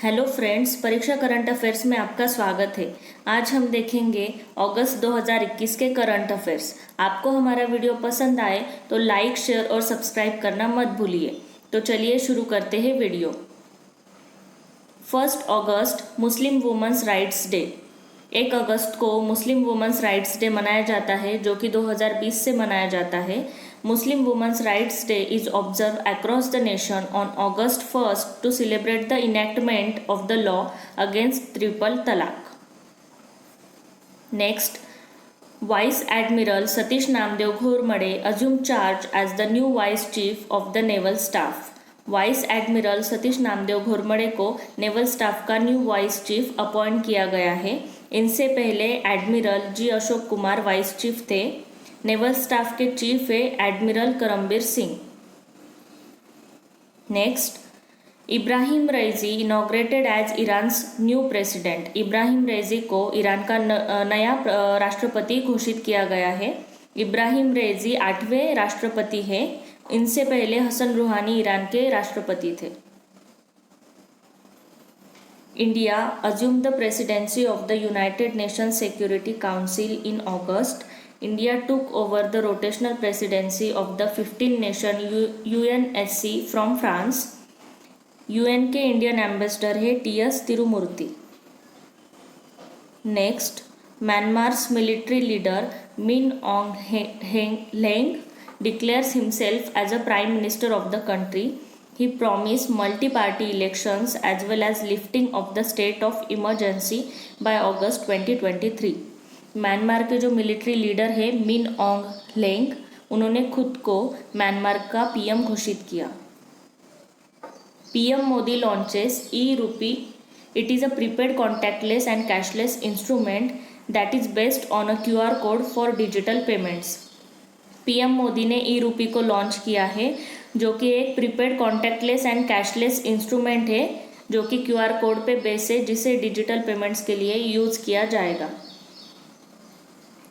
Hello friends, परीक्षा current affairs में आपका स्वागत है। आज हम देखेंगे अगस्त 2021 के करंट अफेयर्स। आपको हमारा वीडियो पसंद आए तो लाइक, शेयर और सब्सक्राइब करना मत भूलिए। तो चलिए शुरू करते हैं वीडियो। 1 अगस्त मुस्लिम वुमेन्स राइट्स डे। 1 अगस्त को मुस्लिम वुमेन्स राइट्स डे मनाया जाता है, जो कि 2020 से मनाया जाता है। Muslim Women's Rights Day is observed across the nation on August 1st to celebrate the enactment of the law against triple talaq. Next, Vice Admiral Satish Namdev Ghormade assumed charge as the new Vice Chief of the Naval Staff. Vice admiral Satish Namdev Ghormade को naval staff का new vice chief appoint किया गया है। इनसे पहले admiral G Ashok Kumar vice chief थे। Naval staff के chief है admiral Karambir Singh. Next, Ibrahim Raisi inaugurated as Iran's new president. Ibrahim Raisi को ईरान का नया राष्ट्रपति घोषित किया गया है। इब्राहिम रईसी 8वें राष्ट्रपति हैं। इनसे पहले हसन रूहानी ईरान के राष्ट्रपति थे। India assumed the presidency of the United Nations Security Council in August. India took over the rotational presidency of the 15-nation UNSC from France. UN के इंडियन एम्बेसडर है TS Tirumurti. Next, Myanmar's military leader Min Aung Hlaing declares himself as a prime minister of the country. He promised multi-party elections as well as lifting of the state of emergency by August 2023. Myanmar के जो military leader है मिन Aung ह्लेंग, उन्होंने खुद को Myanmar का PM घोषित किया। PM Modi launches e-rupee. It is a prepaid contactless and cashless instrument that is based on a QR code for digital payments. PM Modi ने ई-रूपी को लॉन्च किया है, जो कि एक prepaid contactless and cashless instrument है, जो कि क्यूआर कोड पे बेस है, जिसे डिजिटल पेमेंट्स के लिए यूज किया जाएगा।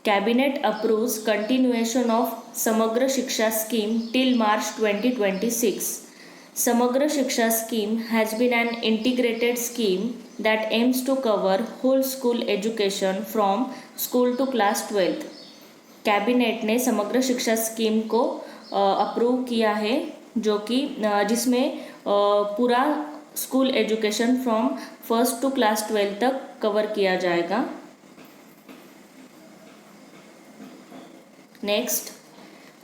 कैबिनेट अप्रूव्स कंटिन्यूएशन ऑफ समग्र Shiksha scheme till March 2026. Samagra Shiksha scheme has been an integrated scheme that aims to cover whole school education from school to class 12th. Cabinet ने Samagra Shiksha scheme को approve किया है, जो कि जिसमें पूरा school education from 1st to class 12 तक कवर किया जाएगा। Next,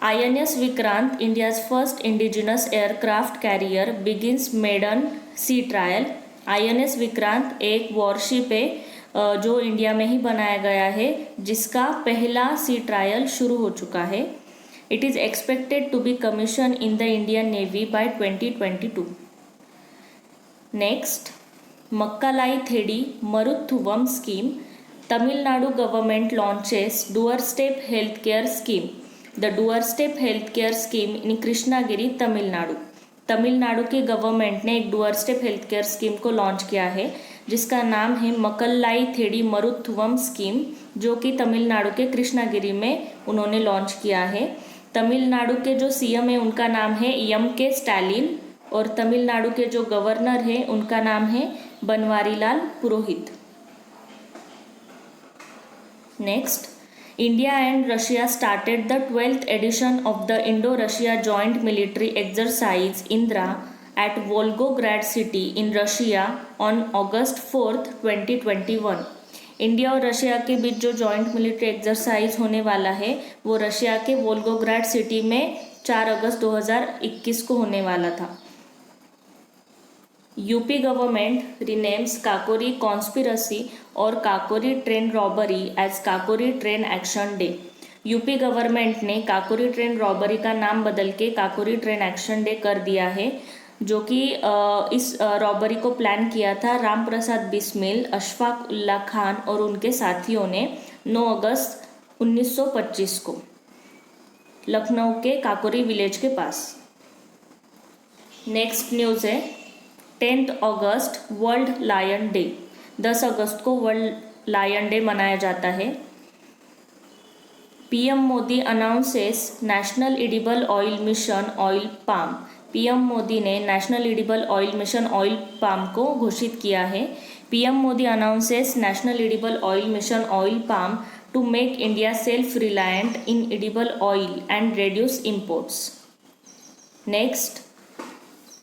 INS Vikrant, India's first indigenous aircraft carrier, begins maiden sea trial. INS Vikrant एक वॉरशिप है जो इंडिया में ही बनाया गया है, जिसका पहला सी ट्रायल शुरू हो चुका है। It is expected to be commission in the Indian navy by 2022. Next, Makkalai Thedi Maruthuvam scheme. Tamil Nadu government launches doorstep health care scheme. The doorstep health care scheme in Krishnagiri, Tamil Nadu. Tamil Nadu के गवर्नमेंट ने एक doorstep health care scheme को launch किया है, जिसका नाम है मक्कलाई थेडी Maruthuvam scheme, जो कि तमिलनाडु के कृष्णागिरी में उन्होंने लॉन्च किया है। तमिलनाडु के जो सीएम है उनका नाम है MK स्टालिन, और तमिलनाडु के जो गवर्नर है उनका नाम है Banwarilal Purohit. Next, India and Russia started the 12th edition of the Indo-Russia Joint Military Exercise Indra at Volgograd city in Russia on August 4th, 2021. India और रशिया के बीच जो जॉइंट मिलिट्री एक्सरसाइज होने वाला है वो रशिया के वोल्गोग्राड सिटी में 4 अगस्त 2021 को होने वाला था। UP government renames Kakori conspiracy और Kakori train robbery as Kakori train action day. UP government ने काकोरी ट्रेन रॉबरी का नाम बदल के काकोरी ट्रेन एक्शन डे कर दिया है, जो कि इस रॉबरी को प्लान किया था राम प्रसाद बिस्मिल, अशफाक उल्ला खान और उनके साथियों ने 9 अगस्त 1925 को लखनऊ के काकोरी विलेज के पास। नेक्स्ट न्यूज़ है 10th August world lion day. 10 अगस्त को वर्ल्ड लायन डे मनाया जाता है। PM Modi announces national edible oil mission oil palm. PM Modi ने national edible oil mission oil palm को घोषित किया है। PM Modi announces national edible oil mission oil palm to make India self reliant in edible oil and reduce imports. Next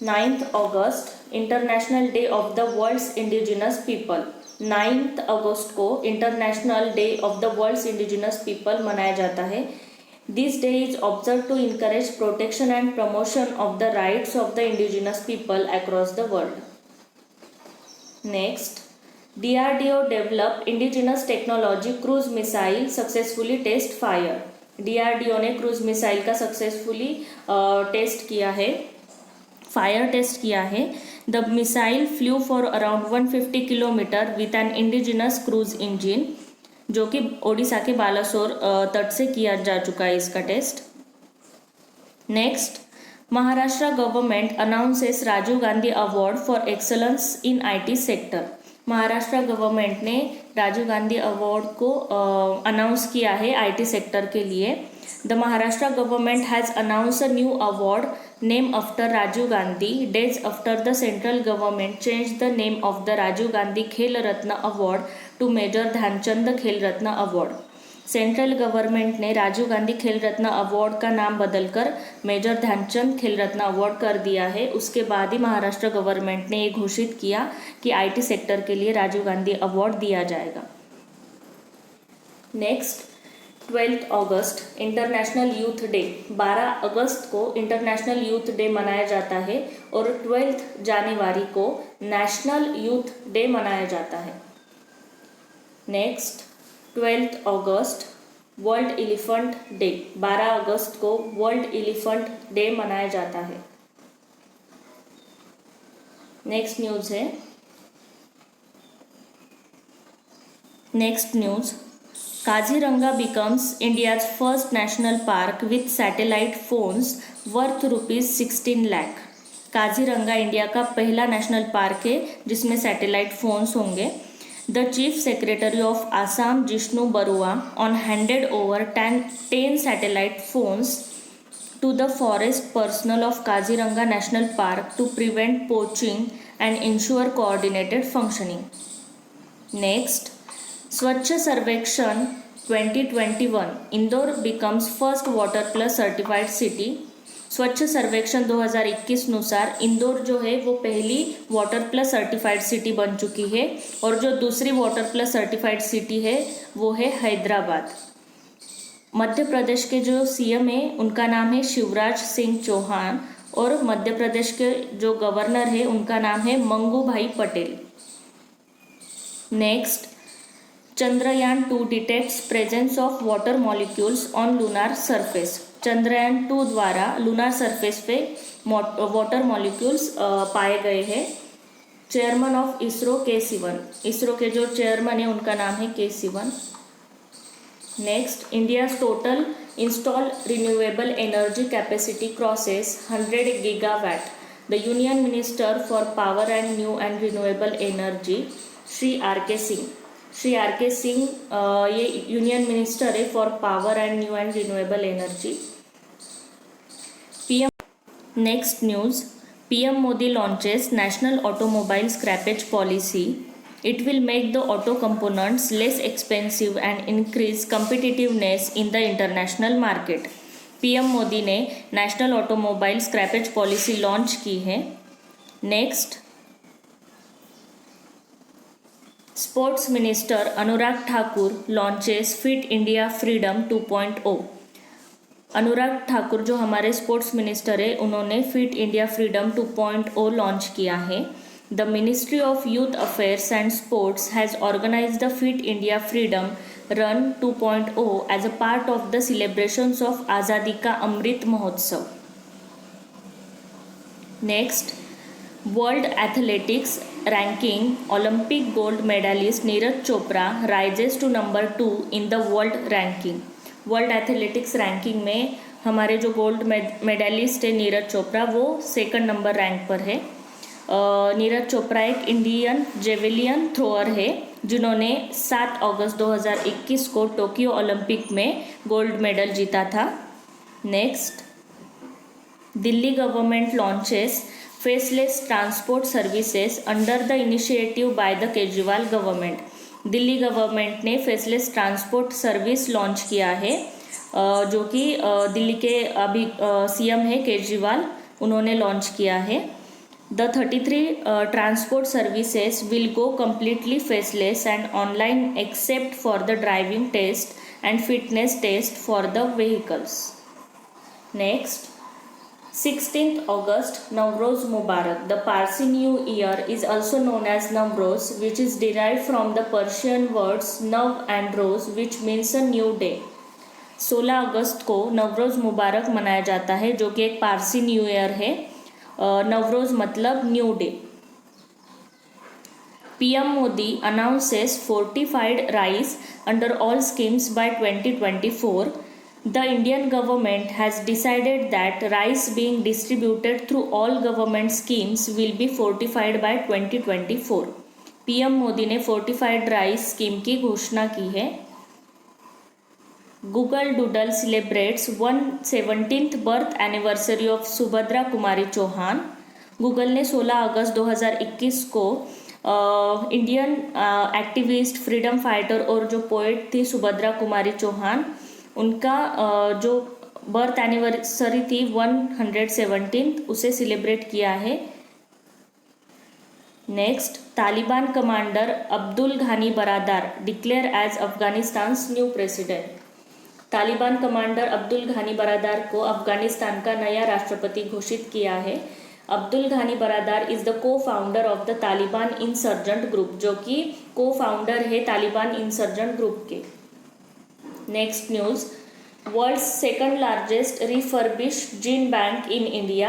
9th August international day of the world's indigenous people. 9th अगस्त को international day of the world's indigenous people मनाया जाता है। This day is observe to encourage protection and promotion of the rights of the indigenous people across the world. Next DRDO develop indigenous technology cruise missile successfully test fire. DRDO ने cruise missile का successfully test किया है, fire test किया है। The missile flew for around 150 kilometre with an indigenous cruise engine, जो कि ओडिशा के बालासोर तट से किया जा चुका है इसका test. Next Maharashtra government announces Rajiv Gandhi award for excellence in IT sector. Maharashtra government ने राजीव गांधी अवार्ड को अनाउंस किया है IT सेक्टर के लिए। The Maharashtra government has announce a new award name after Rajiv Gandhi days after the central government change the name of the Rajiv Gandhi Khel Ratna award to major Dhyanchand Khel Ratna award. Central government ने Rajiv Gandhi Khel Ratna award का नाम बदलकर मेजर ध्यानचंद खेल रत्न अवार्ड कर दिया है। उसके बाद ही महाराष्ट्र गवर्नमेंट ने ये घोषित किया कि IT सेक्टर के लिए राजीव गांधी अवार्ड दिया जाएगा। नेक्स्ट 12th अगस्त इंटरनेशनल यूथ डे। 12 अगस्त को इंटरनेशनल यूथ डे मनाया जाता है और 12th जनवरी को नेशनल यूथ डे मनाया जाता है। नेक्स्ट 12th अगस्त वर्ल्ड एलिफेंट डे। 12 अगस्त को वर्ल्ड एलिफेंट डे मनाया जाता है। नेक्स्ट न्यूज़ है, next news Kaziranga becomes India's first national park with satellite phones worth ₹16 lakh। Kaziranga India का पहला नेशनल पार्क है जिसमें सैटेलाइट फोन्स होंगे। The chief secretary of Assam Jishnu Barua on handed over 10 satellite phones to the forest personnel of Kaziranga National Park to prevent poaching and ensure coordinated functioning. Next, Swachh Sarvekshan 2021 Indore becomes first water plus certified city। स्वच्छ सर्वेक्षण 2021 नुसार इंदौर जो है वो पहली water plus certified city बन चुकी है और जो दूसरी वाटर प्लस सर्टिफाइड सिटी है वो है हैदराबाद। मध्य प्रदेश के जो CM है उनका नाम है शिवराज सिंह चौहान और मध्य प्रदेश के जो गवर्नर है उनका नाम है मंगू भाई Patel. Next, Chandrayaan 2 detects presence of water molecules on lunar surface. Chandrayaan 2 द्वारा लूनार सरफेस पे वाटर मॉलिक्यूल्स पाए गए हैं। Chairman of ISRO K. Sivan, ISRO के जो चेयरमैन है उनका नाम है K. Sivan। Next, India's total install renewable energy capacity crosses 100 gigawatt. The union minister for power and new and renewable energy Shri R.K. Singh. Shri R.K. Singh ये यूनियन मिनिस्टर है for power and new and renewable energy. Next news, PM Modi launches national automobile scrappage policy. It will make the auto components less expensive and increase competitiveness in the international market। PM Modi ने national automobile scrappage policy launch की है। Next, sports minister Anurag Thakur launches fit India freedom 2.0। Anurag Thakur जो हमारे sports minister है उन्होंने fit India freedom 2.0 launch किया है। The Ministry of Youth Affairs and Sports has organized the Fit India Freedom Run 2.0 as a part of the celebrations of Azadi Ka Amrit Mahotsav। Next, World Athletics Ranking Olympic gold medalist Neeraj Chopra rises to number 2 in the world ranking। World athletics ranking में हमारे जो gold medallist है नीरज चोपड़ा वो 2nd number rank पर है। नीरज चोपड़ा एक Indian javelin thrower है जिन्होंने 7 अगस्त 2021 को टोक्यो ओलंपिक में गोल्ड मेडल जीता था। Next, Delhi government launches faceless transport services under the initiative by the Kejriwal government. Delhi government ने फेसलेस ट्रांसपोर्ट सर्विस लॉन्च किया है, जो कि दिल्ली के अभी सीएम है केजरीवाल, उन्होंने लॉन्च किया है. The 33 transport services will go completely faceless and online except for the driving test and fitness test for the vehicles. Next, 16th August, Nowroz Mubarak. The Parsi New Year is also known as Nowroz, which is derived from the Persian words Nav and Roz, which means a new day. 16 अगस्त को नवरोज़ मुबारक मनाया जाता है, जो कि एक Parsi new year है. नवरोज़ मतलब new day. PM Modi announces fortified rice under all schemes by 2024. The Indian government has decided that rice being distributed through all government schemes will be fortified by 2024. PM Modi ने फोर्टिफाइड राइस स्कीम की घोषणा की है. Google doodle celebrates 117th birth anniversary of Subhadra Kumari Chauhan. Google ने 16 अगस्त 2021 को Indian activist, freedom fighter और जो poet थी सुभद्रा कुमारी चौहान, उनका जो बर्थ एनिवर्सरी थी 117th, उसे सेलिब्रेट किया है. Next, Taliban commander Abdul Ghani Baradar declare as Afghanistan new president. Taliban commander Abdul Ghani Baradar को अफगानिस्तान का नया राष्ट्रपति घोषित किया है. Abdul Ghani Baradar is the co founder of the Taliban insurgent group, जो कि को फाउंडर है तालिबान इंसर्जेंट ग्रुप के. Next news, world's second largest refurbished gene bank in India.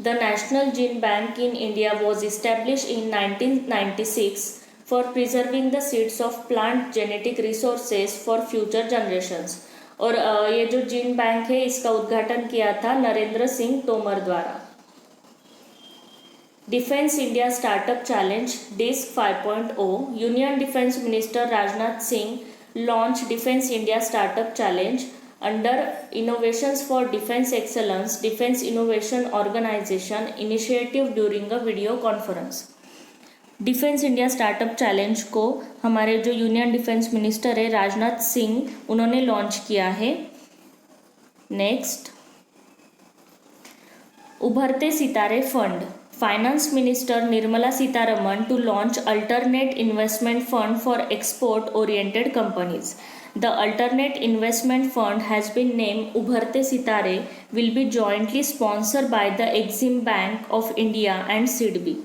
The national gene bank in India was establish in 1996 for preserving the seeds of plant genetic resources for future generations. और ये जो gene bank है, इसका उद्घाटन किया था नरेंद्र सिंह तोमर द्वारा. Defence India startup challenge disc 5.0. Union defence minister Rajnath Singh launched Defense India Startup Challenge under Innovations for Defense Excellence Defense Innovation Organization initiative during a video conference. Defence India startup challenge को हमारे जो union defence minister है राजनाथ सिंह, उन्होंने launch किया है. Next, Ubharte Sitare fund. Finance minister Nirmala Sitharaman to launch alternate investment fund for export oriented companies. The alternate investment fund has been named Ubharte Sitare, will be jointly sponsored by the Exim bank of India and SIDBI.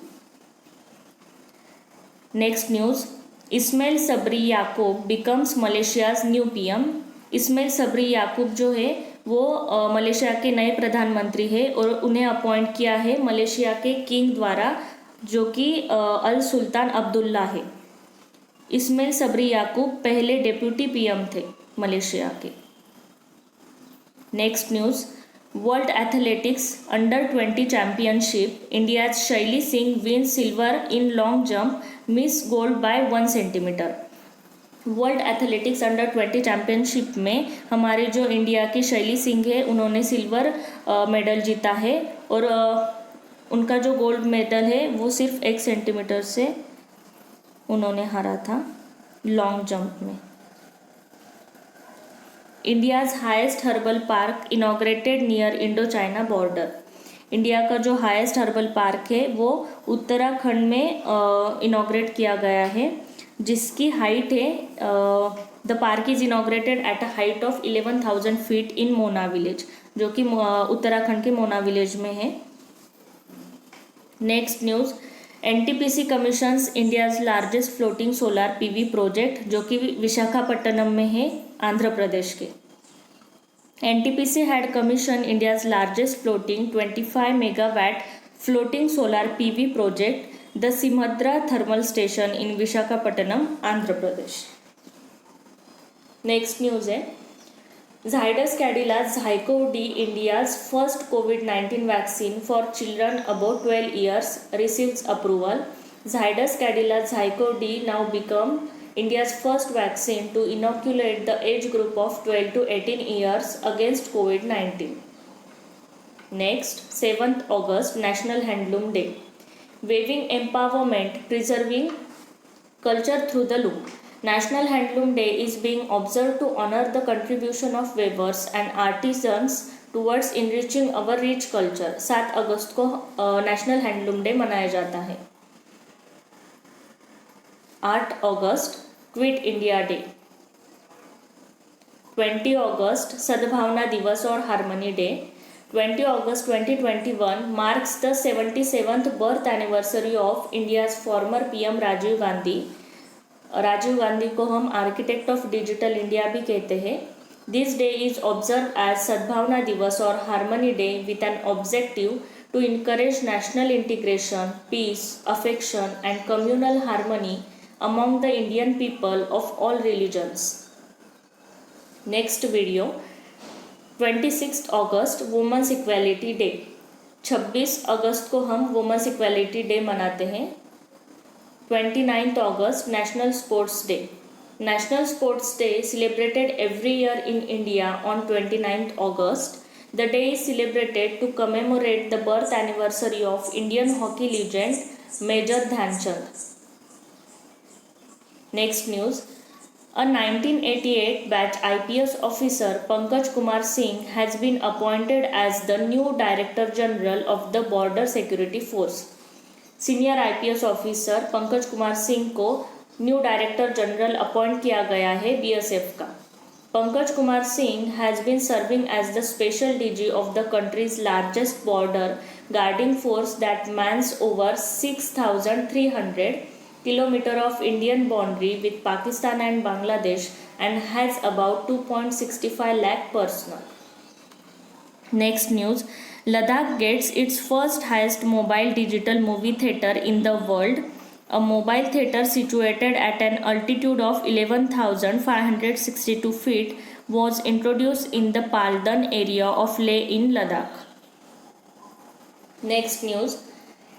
Next news, Ismail Sabri Yaakob becomes Malaysia's new PM. Ismail Sabri Yaakob जो है वो Malaysia के नए प्रधानमंत्री है और उन्हें appoint किया है मलेशिया के किंग द्वारा, जो कि अल सुल्तान अब्दुल्ला है. इस्माइल सबरी याकूब पहले डेप्यूटी पीएम थे मलेशिया के. Next news, world athletics under 20 championship. India's Shaili Singh win silver in long jump, miss gold by 1 centimetre. World athletics under 20 championship में हमारे जो इंडिया की शैली सिंह है, उन्होंने सिल्वर मेडल जीता है और उनका जो गोल्ड मेडल है वो सिर्फ 1 सेंटीमीटर से उन्होंने हारा था लॉन्ग जंप में. India's highest herbal park inaugurated near Indo China border. India का जो हाईएस्ट हर्बल पार्क है वो उत्तराखंड में इनॉग्रेट किया गया है, जिसकी हाइट है, the park is inaugurated at a height of 11,000 feet in Mona village, जो कि उत्तराखंड के मोना विलेज में है. Next news, NTPC commissions India's largest floating solar PV project, जो कि विशाखापट्टनम में है, आंध्र प्रदेश के. NTPC had commission India's largest floating 25 megawatt floating solar PV project, the Simhadri thermal station in Visakhapatnam, Andhra Pradesh. Next news है, Zydus Cadila Zycov-D, India's first COVID-19 vaccine for children above 12 years, receives approval. Zydus Cadila Zycov-D now become India's first vaccine to inoculate the age group of 12 to 18 years against COVID-19. Next, 7th August, National Handloom Day. Weaving empowerment, preserving culture through the loom. National Handloom Day is being observed to honor the contribution of weavers and artisans towards enriching our rich culture. 7 अगस्त को national handloom day मनाया जाता है. 8 अगस्त quit India day. 20 अगस्त सद्भावना दिवस और harmony day. 20 August 2021 marks the 77th birth anniversary of India's former PM Rajiv Gandhi. Rajiv Gandhi को हम architect of digital India भी कहते हैं. This day is observe as Sadbhavna Diwas और harmony day with an objective to encourage national integration, peace, affection and communal harmony among the Indian people of all religions. Next video, 26th August women's equality day. 26 अगस्त को हम women's equality day मनाते हैं. 29th August national sports day. National Sports Day celebrated every year in India on 29th August. The day is celebrated to commemorate the birth anniversary of Indian hockey legend Major Dhyan Chand. Next news. A 1988 batch IPS officer Pankaj Kumar Singh has been appointed as the new Director General of the Border Security Force. Senior IPS officer Pankaj Kumar Singh को new director general appoint किया गया है BSF का. Pankaj Kumar Singh has been serving as the special DG of the country's largest border guarding force that mans over 6,300 kilometer of Indian boundary with Pakistan and Bangladesh and has about 2.65 lakh personnel. Next news. Ladakh gets its first highest mobile digital movie theater in the world. A mobile theater situated at an altitude of 11,562 feet was introduced in the Paldan area of Leh in Ladakh. Next news.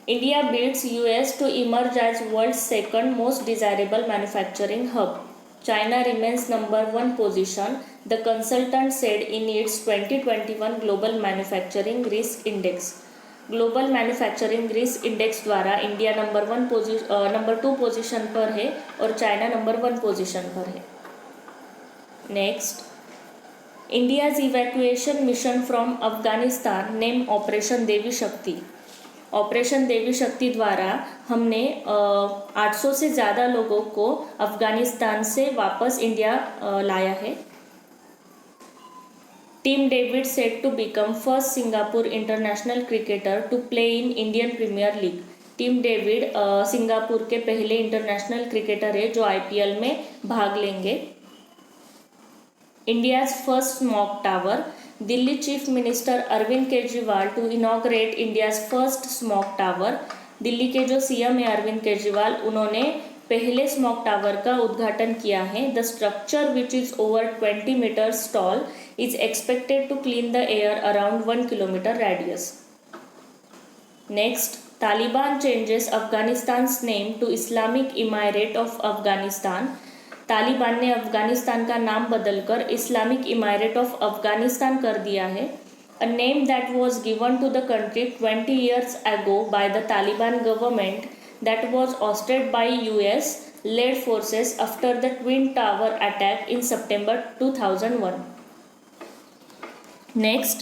India beats US to emerge as world's second most desirable manufacturing hub. China remains number 1 position, the consultant said in its 2021 Global Manufacturing Risk Index. Global manufacturing risk index द्वारा India number 2 position पर है और China number 1 position पर है. Next. India's evacuation mission from Afghanistan name operation Devi Shakti. Operation Devi शक्ति द्वारा हमने 800 से ज़्यादा लोगों को अफगानिस्तान से वापस इंडिया लाया है. Tim David set to become first Singapore international cricketer to play in Indian premier league. Tim David Singapore के पहले इंटरनेशनल क्रिकेटर है जो IPL में भाग लेंगे. India's first smog tower. Delhi chief minister Arvind Kejriwal to inaugurate India's first smog tower. Delhi के जो CM है अरविंद केजरीवाल, उन्होंने पहले स्मॉग टावर का उद्घाटन किया है. The structure which is over 20 meters tall is expected to clean the air around 1 kilometer radius. Next, Taliban changes Afghanistan's name to Islamic Emirate of Afghanistan. Taliban ने अफगानिस्तान का नाम बदलकर इस्लामिक इमारत ऑफ अफगानिस्तान कर दिया है. A name that was given to the country 20 years ago by the Taliban government that was ousted by US-led forces after the Twin Tower attack in September 2001. Next,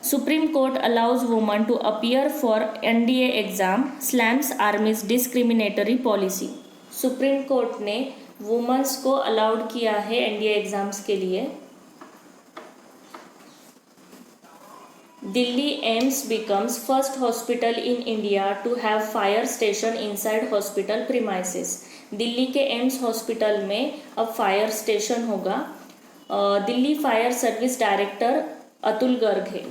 Supreme Court allows women to appear for NDA exam, slams Army's discriminatory policy. Supreme court ने women's को allowed किया है NDA exams के लिए. Delhi AIIMS becomes first hospital in India to have fire station inside hospital premises. Delhi के AIIMS hospital में अब fire station होगा. Delhi fire service director Atul Garg है.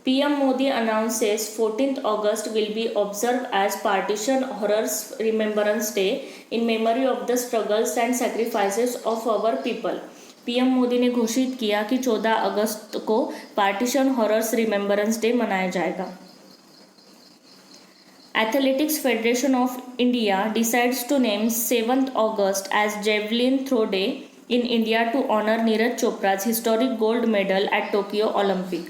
PM Modi announces 14th August will be observed as Partition Horrors Remembrance Day in memory of the struggles and sacrifices of our people. PM Modi ने घोषित किया कि 14 अगस्त को partition horrors remembrance day मनाया जाएगा. Athletics Federation of India decides to name 7th August as Javelin Throw Day in India to honor Neeraj Chopra's historic gold medal at Tokyo Olympic.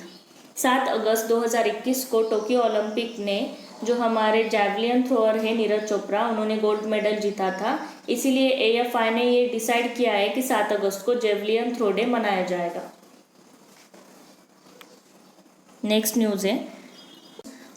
7 अगस्त 2021 को Tokyo Olympic ने जो हमारे javelin thrower है नीरज चोपड़ा, उन्होंने gold medal जीता था। इसीलिए AFI ने ये डिसाइड किया है कि 7 अगस्त को जैवलिन थ्रो डे मनाया जाएगा। नेक्स्ट न्यूज़ है,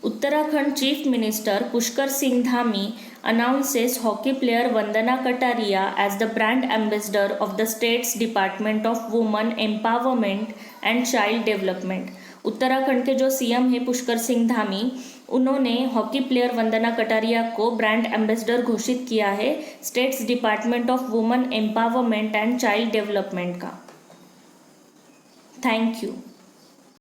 Uttarakhand chief minister Pushkar Singh Dhami announces hockey player Vandana Kataria as the brand ambassador of the state's Department of Women Empowerment and Child Development। Uttarakhand के जो CM है पुष्कर सिंह धामी, उन्होंने हॉकी प्लेयर वंदना कटारिया को ब्रांड एम्बेसडर घोषित किया है states department of women empowerment and child development का। Thank you.